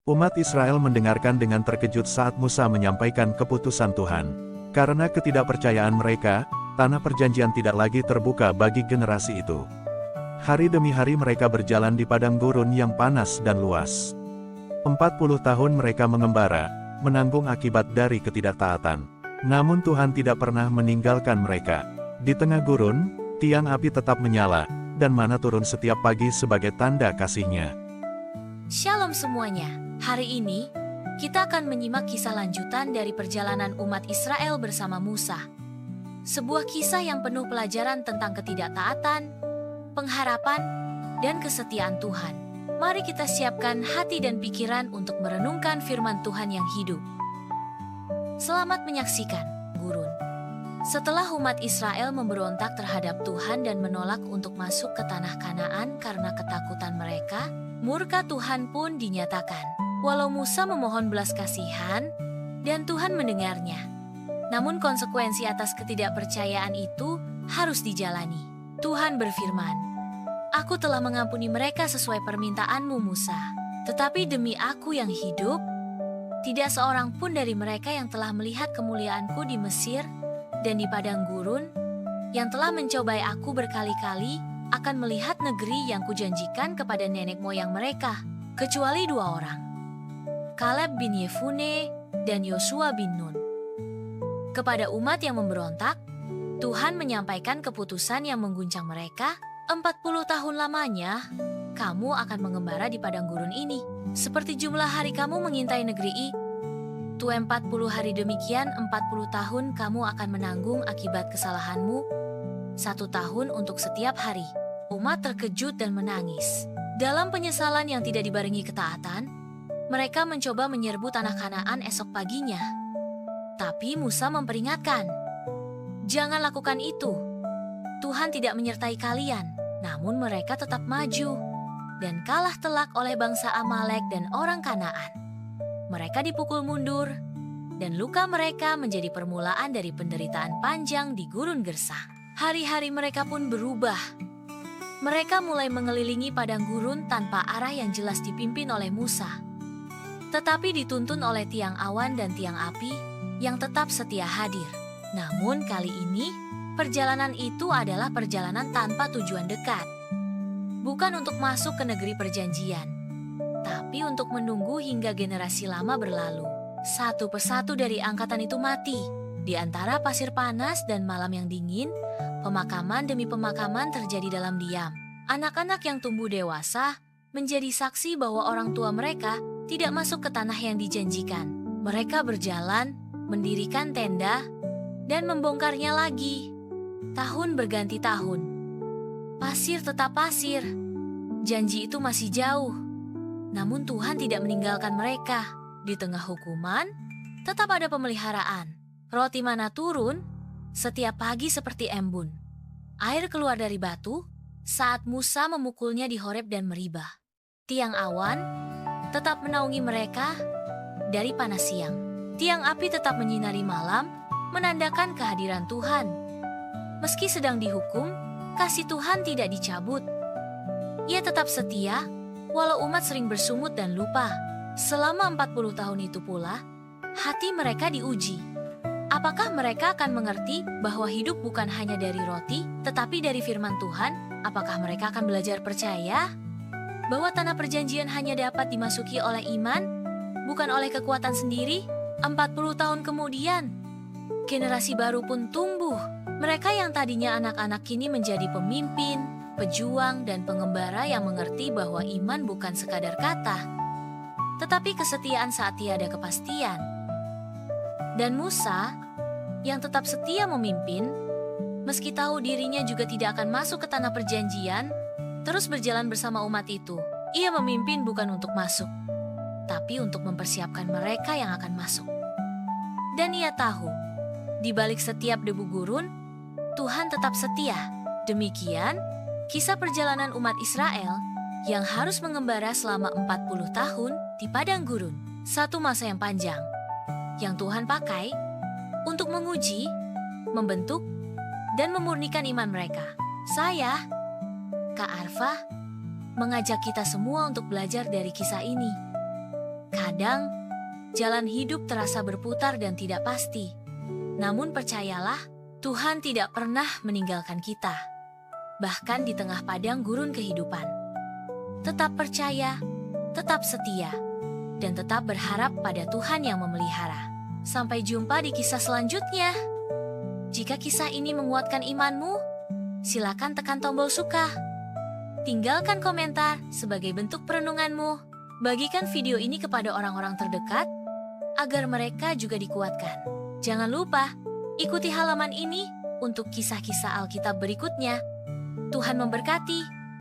Umat Israel mendengarkan dengan terkejut saat Musa menyampaikan keputusan Tuhan. Karena ketidakpercayaan mereka, tanah perjanjian tidak lagi terbuka bagi generasi itu. Hari demi hari mereka berjalan di padang gurun yang panas dan luas. 40 tahun mereka mengembara, menanggung akibat dari ketidaktaatan. Namun Tuhan tidak pernah meninggalkan mereka. Di tengah gurun, tiang api tetap menyala, dan mana turun setiap pagi sebagai tanda kasih-Nya. Shalom semuanya. Hari ini, kita akan menyimak kisah lanjutan dari perjalanan umat Israel bersama Musa. Sebuah kisah yang penuh pelajaran tentang ketidaktaatan, pengharapan, dan kesetiaan Tuhan. Mari kita siapkan hati dan pikiran untuk merenungkan firman Tuhan yang hidup. Selamat menyaksikan, Gurun. Setelah umat Israel memberontak terhadap Tuhan dan menolak untuk masuk ke tanah Kanaan karena ketakutan mereka, murka Tuhan pun dinyatakan. Walau Musa memohon belas kasihan, dan Tuhan mendengarnya. Namun konsekuensi atas ketidakpercayaan itu harus dijalani. Tuhan berfirman, "Aku telah mengampuni mereka sesuai permintaanmu, Musa. Tetapi demi Aku yang hidup, tidak seorang pun dari mereka yang telah melihat kemuliaanku di Mesir dan di padang gurun, yang telah mencobai Aku berkali-kali, akan melihat negeri yang kujanjikan kepada nenek moyang mereka, kecuali 2 orang, Kaleb bin Yefune dan Yosua bin Nun." Kepada umat yang memberontak, Tuhan menyampaikan keputusan yang mengguncang mereka. 40 tahun lamanya, kamu akan mengembara di padang gurun ini, seperti jumlah hari kamu mengintai negeri itu 40 hari, demikian 40 tahun kamu akan menanggung akibat kesalahanmu, 1 tahun untuk setiap hari. Umat terkejut dan menangis. Dalam penyesalan yang tidak dibarengi ketaatan, mereka mencoba menyerbu tanah Kanaan esok paginya. Tapi Musa memperingatkan, "Jangan lakukan itu. Tuhan tidak menyertai kalian." Namun mereka tetap maju dan kalah telak oleh bangsa Amalek dan orang Kanaan. Mereka dipukul mundur, dan luka mereka menjadi permulaan dari penderitaan panjang di gurun gersang. Hari-hari mereka pun berubah. Mereka mulai mengelilingi padang gurun tanpa arah yang jelas dipimpin oleh Musa, tetapi dituntun oleh tiang awan dan tiang api yang tetap setia hadir. Namun kali ini, perjalanan itu adalah perjalanan tanpa tujuan dekat. Bukan untuk masuk ke negeri perjanjian, tapi untuk menunggu hingga generasi lama berlalu. Satu persatu dari angkatan itu mati. Di antara pasir panas dan malam yang dingin, pemakaman demi pemakaman terjadi dalam diam. Anak-anak yang tumbuh dewasa menjadi saksi bahwa orang tua mereka tidak masuk ke tanah yang dijanjikan. Mereka berjalan, mendirikan tenda, dan membongkarnya lagi. Tahun berganti tahun. Pasir tetap pasir. Janji itu masih jauh. Namun Tuhan tidak meninggalkan mereka. Di tengah hukuman, tetap ada pemeliharaan. Roti mana turun setiap pagi seperti embun. Air keluar dari batu saat Musa memukulnya di Horeb dan Meribah. Tiang awan tetap menaungi mereka dari panas siang. Tiang api tetap menyinari malam, menandakan kehadiran Tuhan. Meski sedang dihukum, kasih Tuhan tidak dicabut. Ia tetap setia, walau umat sering bersumut dan lupa. Selama 40 tahun itu pula, hati mereka diuji. Apakah mereka akan mengerti bahwa hidup bukan hanya dari roti, tetapi dari firman Tuhan? Apakah mereka akan belajar percaya bahwa tanah perjanjian hanya dapat dimasuki oleh iman, bukan oleh kekuatan sendiri? 40 tahun kemudian, generasi baru pun tumbuh. Mereka yang tadinya anak-anak kini menjadi pemimpin, pejuang, dan pengembara yang mengerti bahwa iman bukan sekadar kata, tetapi kesetiaan saat tiada kepastian. Dan Musa, yang tetap setia memimpin, meski tahu dirinya juga tidak akan masuk ke tanah perjanjian, terus berjalan bersama umat itu. Ia memimpin bukan untuk masuk, tapi untuk mempersiapkan mereka yang akan masuk. Dan ia tahu, di balik setiap debu gurun, Tuhan tetap setia. Demikian, kisah perjalanan umat Israel yang harus mengembara selama 40 tahun di padang gurun. Satu masa yang panjang, yang Tuhan pakai untuk menguji, membentuk, dan memurnikan iman mereka. Saya, Kak Arfa, mengajak kita semua untuk belajar dari kisah ini. Terkadang, jalan hidup terasa berputar dan tidak pasti. Namun percayalah, Tuhan tidak pernah meninggalkan kita. Bahkan di tengah padang gurun kehidupan. Tetap percaya, tetap setia, dan tetap berharap pada Tuhan yang memelihara. Sampai jumpa di kisah selanjutnya. Jika kisah ini menguatkan imanmu, silakan tekan tombol suka. Tinggalkan komentar sebagai bentuk perenunganmu. Bagikan video ini kepada orang-orang terdekat, agar mereka juga dikuatkan. Jangan lupa, ikuti halaman ini untuk kisah-kisah Alkitab berikutnya. Tuhan memberkati.